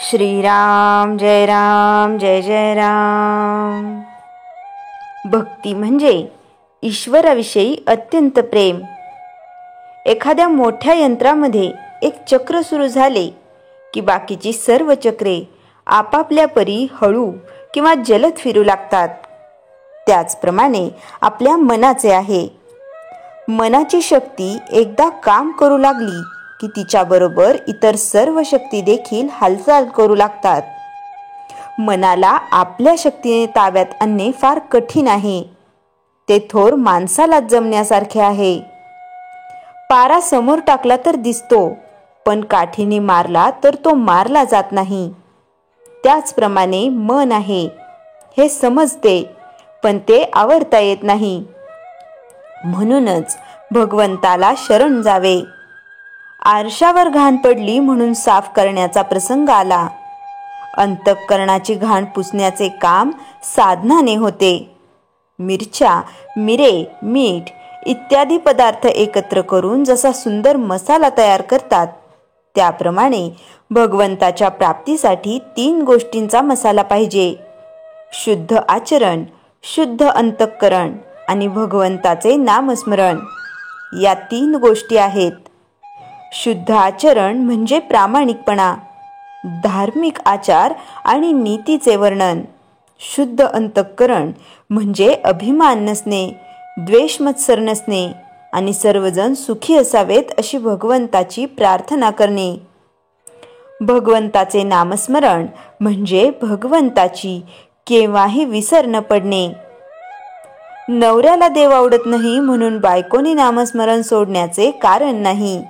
श्रीराम जय राम जय जय राम। भक्ती म्हणजे ईश्वराविषयी अत्यंत प्रेम। एखाद्या मोठ्या यंत्रामध्ये एक चक्र सुरू झाले की बाकीची सर्व चक्रे आपापल्या परी हळू किंवा जलद फिरू लागतात। त्याचप्रमाणे आपल्या मनाचे आहे। मनाची शक्ती एकदा काम करू लागली की तिच्याबरोबर इतर सर्व शक्ती देखील हालचाल करू लागतात। मनाला आपल्या शक्तीने ताब्यात आणणे फार कठीण आहे। ते थोर माणसाला जमण्यासारखे आहे। पारा समोर टाकला तर दिसतो, पण काठीने मारला तर तो मारला जात नाही। त्याचप्रमाणे मन आहे। हे समजते, पण ते आवरता येत नाही। म्हणूनच भगवंताला शरण जावे। आरशावर घाण पडली म्हणून साफ करण्याचा प्रसंग आला। अंतःकरणाची घाण पुसण्याचे काम साधनाने होते। मिरच्या, मिरे, मीठ इत्यादी पदार्थ एकत्र करून जसा सुंदर मसाला तयार करतात, त्याप्रमाणे भगवंताच्या प्राप्तीसाठी 3 गोष्टींचा मसाला पाहिजे: शुद्ध आचरण, शुद्ध अंतःकरण आणि भगवंताचे नामस्मरण। या 3 गोष्टी आहेत। शुद्ध आचरण म्हणजे प्रामाणिकपणा, धार्मिक आचार आणि नीतीचे वर्णन। शुद्ध अंतःकरण म्हणजे अभिमान नसणे, द्वेष मत्सर नसणे आणि सर्वजण सुखी असावेत अशी भगवंताची प्रार्थना करणे। भगवंताचे नामस्मरण म्हणजे भगवंताची केव्हाही विसर न पडणे। नवऱ्याला देव आवडत नाही म्हणून बायकोने नामस्मरण सोडण्याचे कारण नाही।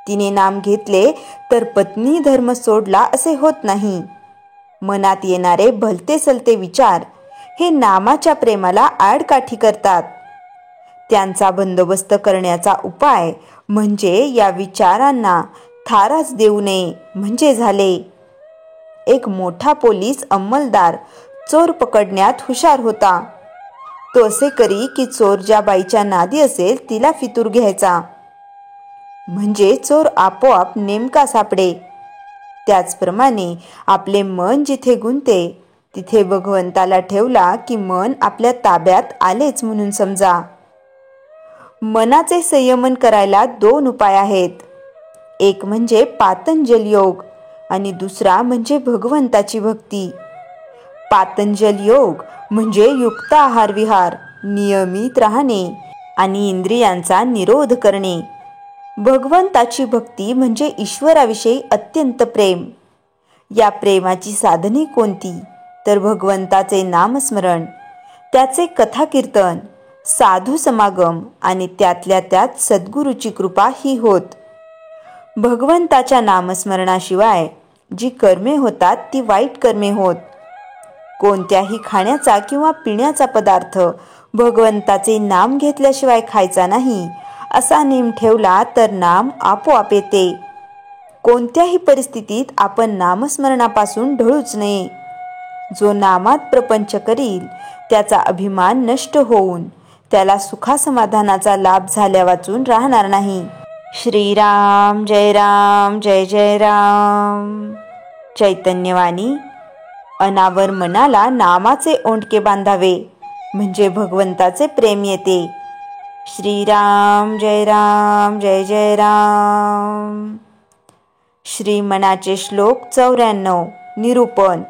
तिने नाम घेतले तर पत्नी धर्म सोडला असे होत नाही। मनात येणारे भलते सलते विचार हे नामाच्या प्रेमाला आडकाठी करतात। त्यांचा बंदोबस्त करण्याचा उपाय म्हणजे या विचारांना थाराच देऊ नये म्हणजे झाले। एक मोठा पोलीस अंमलदार चोर पकडण्यात हुशार होता। तो असे करी की चोर ज्या बाईच्या नादी असेल तिला फितूर घ्यायचा, म्हणजे चोर आपोआप नेमका सापडे। त्याचप्रमाणे आपले मन जिथे गुंते तिथे भगवंताला ठेवला की मन आपल्या ताब्यात आलेच म्हणून समजा। मनाचे संयमन करायला 2 उपाय आहेत। एक म्हणजे पातंजल योग आणि दुसरा म्हणजे भगवंताची भक्ती। पातंजल योग म्हणजे युक्त आहार विहार, नियमित राहणे आणि इंद्रियांचा निरोध करणे। भगवंताची भक्ती म्हणजे ईश्वराविषयी अत्यंत प्रेम। या प्रेमाची साधने कोणती तर भगवंताचे नामस्मरण, त्याचे कथाकीर्तन, साधू समागम आणि त्यातल्या त्यात सद्गुरूची कृपा ही होत। भगवंताच्या नामस्मरणाशिवाय जी कर्मे होतात ती वाईट कर्मे होत। कोणत्याही खाण्याचा किंवा पिण्याचा पदार्थ भगवंताचे नाम घेतल्याशिवाय खायचा नाही असा नेम ठेवला तर नाम आपोआप येते। कोणत्याही परिस्थितीत आपण नामस्मरणापासून ढळूच नये। जो नामात प्रपंच करील त्याचा अभिमान नष्ट होऊन त्याला सुखासमाधानाचा लाभ झाल्या वाचून राहणार नाही। श्रीराम जय राम जय जय राम। चैतन्यवाणी अनावर मनाला नामाचे ओंडके बांधावे म्हणजे भगवंताचे प्रेम येते। श्रीराम जय राम जय जय राम। श्री मनाचे श्लोक 94 निरूपण।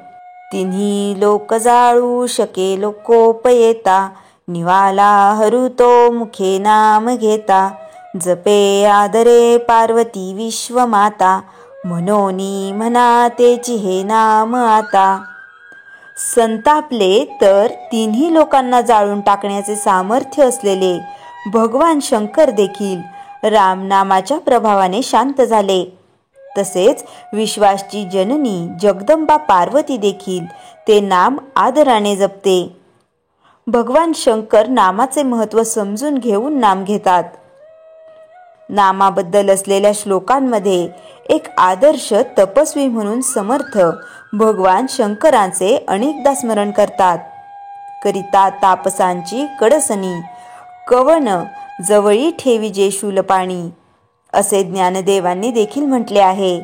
तिन्ही लोक जाळू शके लोकोपयेता, निवाला हरू मुखे नाम घेता, जपे आदरे पार्वती विश्वमाता, मनोनी म्हणा तेची हे नाम आता। संतापले तर तिन्ही लोकांना जाळून टाकण्याचे सामर्थ्य असलेले भगवान शंकर देखील रामनामाच्या प्रभावाने शांत झाले। तसेच विश्वाची जननी जगदंबा पार्वती देखील ते नाम आदराने जपते। भगवान शंकर नामाचे महत्त्व समजून घेऊन नाम घेतात। नामाबद्दल असलेल्या श्लोकांमध्ये एक आदर्श तपस्वी म्हणून समर्थ भगवान शंकरांचे अनेकदा स्मरण करतात। करिता तापसांची कडसनी, कवन जवळी ठेवी जे शूलपाणी असे ज्ञानदेवांनी देखील म्हटले आहे।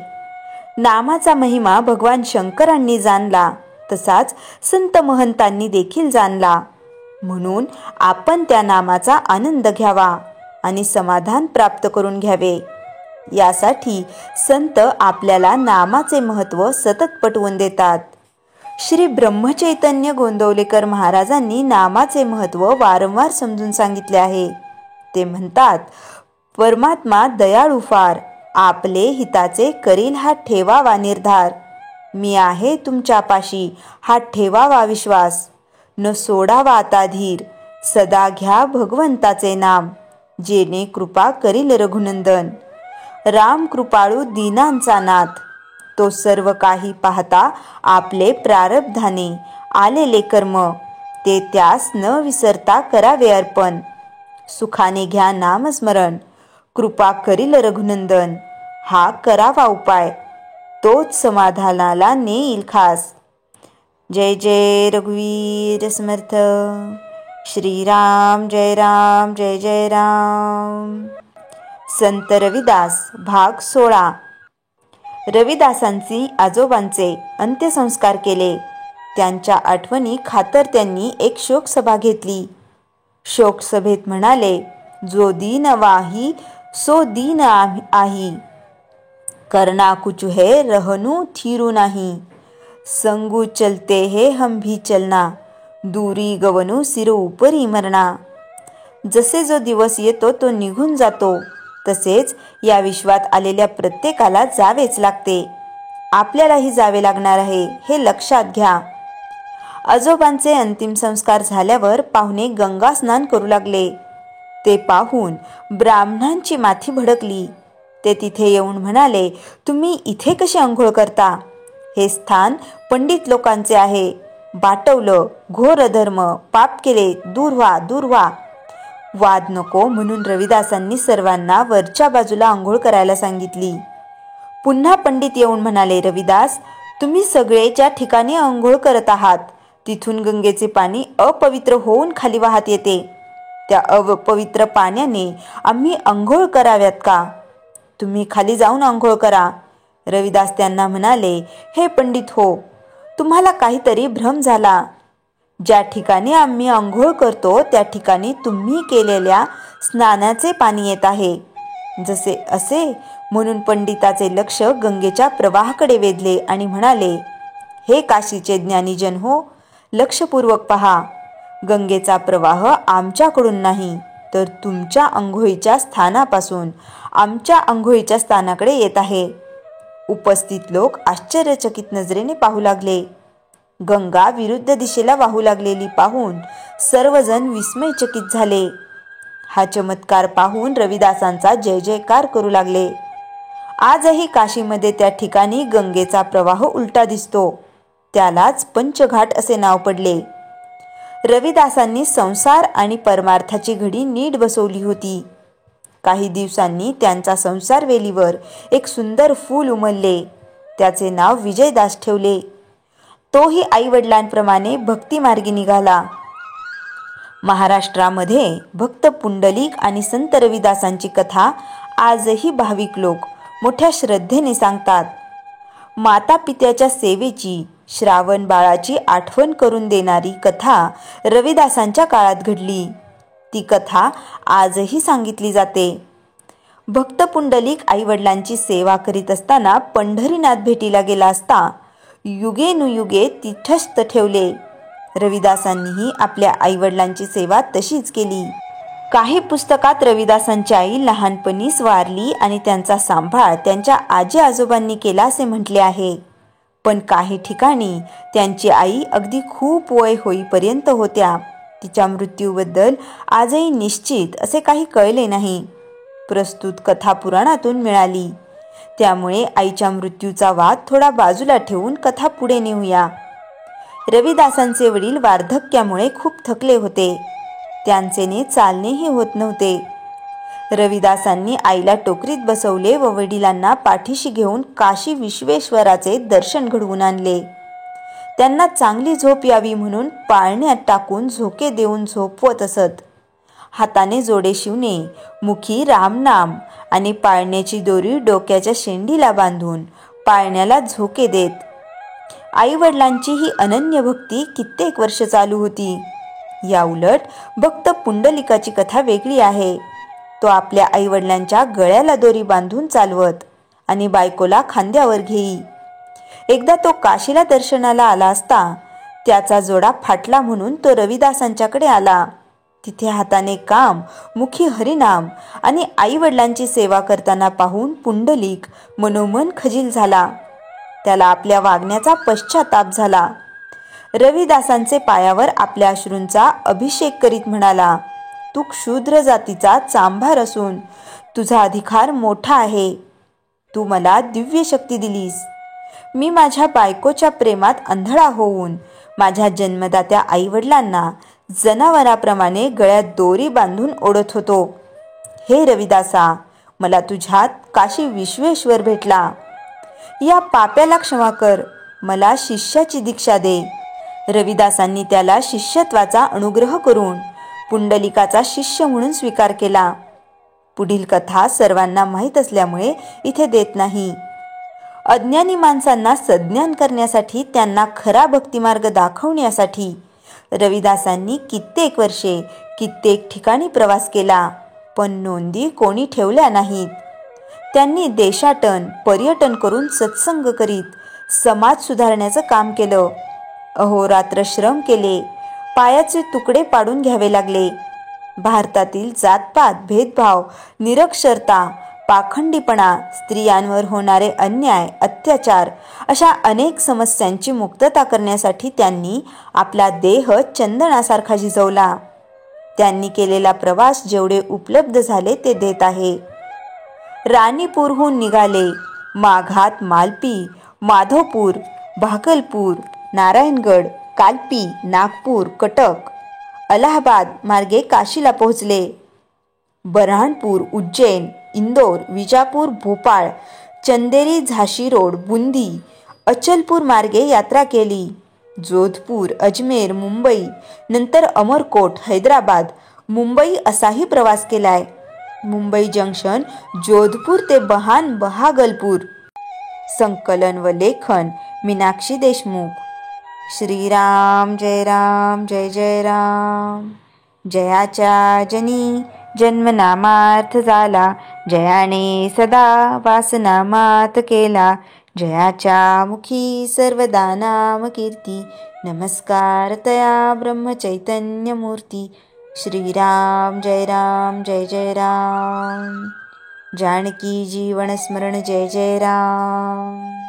नामाचा महिमा भगवान शंकरांनी जाणला, तसाच संत महंतांनी देखील जाणला. म्हणून आपण त्या नामाचा आनंद घ्यावा आणि समाधान प्राप्त करून घ्यावे. यासाठी संत आपल्याला नामाचे महत्त्व सतत पटवून देतात. श्री ब्रह्मचैतन्य गोंदवलेकर महाराजांनी नामाचे महत्त्व वारंवार समजून सांगितले आहे. ते म्हणतात, परमात्मा दयाळू फार, आपले हिताचे करील हा ठेवावा निर्धार. मी आहे तुमच्या पाशी हा ठेवावा विश्वास. न सोडावा आता धीर, सदा घ्या भगवंताचे नाम. जेणे कृपा करील रघुनंदन, राम कृपाळू दीनांचा नाथ. तो सर्व काही पाहता आपले प्रारब्धाने आलेले कर्म, ते त्यास न विसरता करावे अर्पण. सुखाने घ्या नामस्मरण, कृपा करील रघुनंदन. हा करावा उपाय, तोच समाधानाला नेईल खास. जय जय रघुवीर समर्थ. श्रीराम जय राम जय जय राम. संत रविदास भाग 16. रविदासांची आजोबांचे अंत्यसंस्कार केले. त्यांच्या आठवणी खातर त्यांनी एक शोकसभा घेतली. शोकसभेत म्हणाले, जो दीन वाही सो दीन आही, करना कुछ है रहनु थिरू नाही. संगू चलते हे हम भी चलना, दूरी गवनु सिर उपरी मरणा. जसे जो दिवस येतो तो निघून जातो, तसेच या विश्वात आलेल्या प्रत्येकाला जावेच लागते. आपल्यालाही जावे लागणार आहे, हे लक्षात घ्या. आजोबांचे अंतिम संस्कार झाल्यावर पाहुणे गंगा स्नान करू लागले. ते पाहून ब्राह्मणांची माथी भडकली. ते तिथे येऊन म्हणाले, तुम्ही इथे कशी आंघोळ करता? हे स्थान पंडित लोकांचे आहे. बाटवलं, घोर अधर्म, पाप केले, दूर व्हा दूर व्हा. वाद नको म्हणून रविदासांनी सर्वांना वरच्या बाजूला आंघोळ करायला सांगितली. पुन्हा पंडित येऊन म्हणाले, रविदास, तुम्ही सगळे ज्या ठिकाणी आंघोळ करत आहात तिथून गंगेचे पाणी अपवित्र होऊन खाली वाहत येते. त्या अपवित्र पाण्याने आम्ही आंघोळ कराव्यात का? तुम्ही खाली जाऊन आंघोळ करा. रविदास त्यांना म्हणाले, हे पंडित हो, तुम्हाला काहीतरी भ्रम झाला. ज्या ठिकाणी आम्ही आंघोळ करतो त्या ठिकाणी तुम्ही केलेल्या स्नानाचे पाणी येत आहे. जसे असे म्हणून पंडिताचे लक्ष गंगेच्या प्रवाहाकडे वेधले आणि म्हणाले, हे काशीचे ज्ञानीजन हो, लक्षपूर्वक पहा. गंगेचा प्रवाह आमच्याकडून नाही, तर तुमच्या आंघोळीच्या स्थानापासून आमच्या आंघोळीच्या स्थानाकडे येत आहे. उपस्थित लोक आश्चर्यचकित नजरेने पाहू लागले. गंगा विरुद्ध दिशेला वाहू लागलेली पाहून सर्वजण विस्मयचकित झाले. हा चमत्कार पाहून रविदासांचा जय जयकार करू लागले. आजही काशीमध्ये त्या ठिकाणी गंगेचा प्रवाह उलटा दिसतो. त्यालाच पंचघाट असे नाव पडले. रविदासांनी संसार आणि परमार्थाची घडी नीट बसवली होती. काही दिवसांनी त्यांचा संसार वेलीवर एक सुंदर फूल उमलले. त्याचे नाव विजयदास ठेवले. तोही आईवडिलांप्रमाणे भक्तिमार्गी निघाला. महाराष्ट्रामध्ये भक्त पुंडलिक आणि संत रविदासांची कथा आजही भाविक लोक मोठ्या श्रद्धेने सांगतात. माता पित्याच्या सेवेची, श्रावण बाळाची आठवण करून देणारी कथा रविदासांच्या काळात घडली. ती कथा आजही सांगितली जाते. भक्त पुंडलिक आईवडिलांची सेवा करीत असताना पंढरीनाथ भेटीला गेला असता युगेनुयुगे तिष्ठस्थ ठेवले. रविदासांनीही आपल्या आईवडिलांची सेवा तशीच केली. काही पुस्तकात रविदासांची आई लहानपणीच वारली आणि त्यांचा सांभाळ त्यांच्या आजी आजोबांनी केला असे म्हटले आहे. पण काही ठिकाणी त्यांची आई अगदी खूप वय होईपर्यंत होत्या. तिच्या मृत्यूबद्दल आजही निश्चित असे काही कळले नाही. प्रस्तुत कथा पुराणातून मिळाली. त्यामुळे आईच्या मृत्यूचा वाद थोडा बाजूला ठेवून कथा पुढे नेऊया. रविदासांचे वडील वार्धक्यामुळे खूप थकले होते. त्यांचेने चालणेही होत नव्हते. रविदासांनी आईला टोकरीत बसवले व वडिलांना पाठीशी घेऊन काशी विश्वेश्वराचे दर्शन घडवून आणले. त्यांना चांगली झोप यावी म्हणून पाळण्यात टाकून झोके देऊन झोपवत असत. हाताने जोडे शिवणे, मुखी रामनाम आणि पाळण्याची दोरी डोक्याच्या शेंडीला बांधून पाळण्याला झोके देत. आई वडिलांची ही अनन्य भक्ती कित्येक वर्ष चालू होती. या उलट भक्त पुंडलिकाची कथा वेगळी आहे. तो आपल्या आई वडिलांच्या गळ्याला दोरी बांधून चालवत आणि बायकोला खांद्यावर घेई. एकदा तो काशीला दर्शनाला आला असता त्याचा जोडा फाटला म्हणून तो रविदासांच्याकडे आला. तिथे हाताने काम, मुखी हरिनाम आणि आई वडिलांची सेवा करताना पाहून पुंडलिक मनोमन खजील झाला. त्याला आपल्या वागण्याचा पश्चाताप झाला. रविदासांचे पायावर आपल्या अश्रूंचा अभिषेक करीत म्हणाला, तू क्षुद्र जातीचा चांभार असून तुझा अधिकार मोठा आहे. तू मला दिव्य शक्ती दिलीस. मी माझ्या बायकोच्या प्रेमात अंधळा होऊन माझ्या जन्मदात्या आई वडिलांना जनावराप्रमाणे गळ्यात दोरी बांधून ओढत होतो. हे रविदासा, मला तुझ्यात काशी विश्वेश्वर भेटला. या पाप्याला क्षमा कर, मला शिष्याची दीक्षा दे. रविदासांनी त्याला शिष्यत्वाचा अनुग्रह करून पुंडलिकाचा शिष्य म्हणून स्वीकार केला. पुढील कथा सर्वांना माहीत असल्यामुळे इथे देत नाही. अज्ञानी माणसांना सज्ञान करण्यासाठी, त्यांना खरा भक्तिमार्ग दाखवण्यासाठी रविदासांनी कित्येक वर्षे कित्येक ठिकाणी प्रवास केला, पण नोंदी कोणी ठेवल्या नाहीत. त्यांनी देशाटन पर्यटन करून सत्संग करीत समाज सुधारण्याचं काम केलं. अहोरात्र श्रम केले, पायाचे तुकडे पाडून घ्यावे लागले. भारतातील जातपात, भेदभाव, निरक्षरता, पाखंडीपणा, स्त्रियांवर होणारे अन्याय, अत्याचार अशा अनेक समस्यांची मुक्तता करण्यासाठी त्यांनी आपला देह चंदनासारखा झिजवला. त्यांनी केलेला प्रवास जेवढे उपलब्ध झाले ते देत आहे. राणीपूरहून निघाले, माघात मालपी, माधवपूर, भागलपूर, नारायणगड, कालपी, नागपूर, कटक, अलाहाबाद मार्गे काशीला पोहोचले. बऱ्हाणपूर, उज्जैन, इंदोर, विजापूर, भोपाळ, चंदेरी, झाशी रोड, बुंदी, अचलपूर मार्गे यात्रा केली. जोधपूर, अजमेर, मुंबई, नंतर अमरकोट, हैदराबाद, मुंबई असाही प्रवास केलाय. मुंबई जंक्शन, जोधपूर ते बहागलपूर. संकलन व लेखन मीनाक्षी देशमुख. श्रीराम जय राम जय जय राम. जयाच्या जनी जन्मनामार्थ झाला, जयाने सदा वासनामात केला. जयाच्या मुखी सर्वदा नाम कीर्ती, नमस्कार तया ब्रह्मचैतन्य मूर्ती. श्रीराम जय राम जय जय राम. जानकी जीवन स्मरण जय जय राम.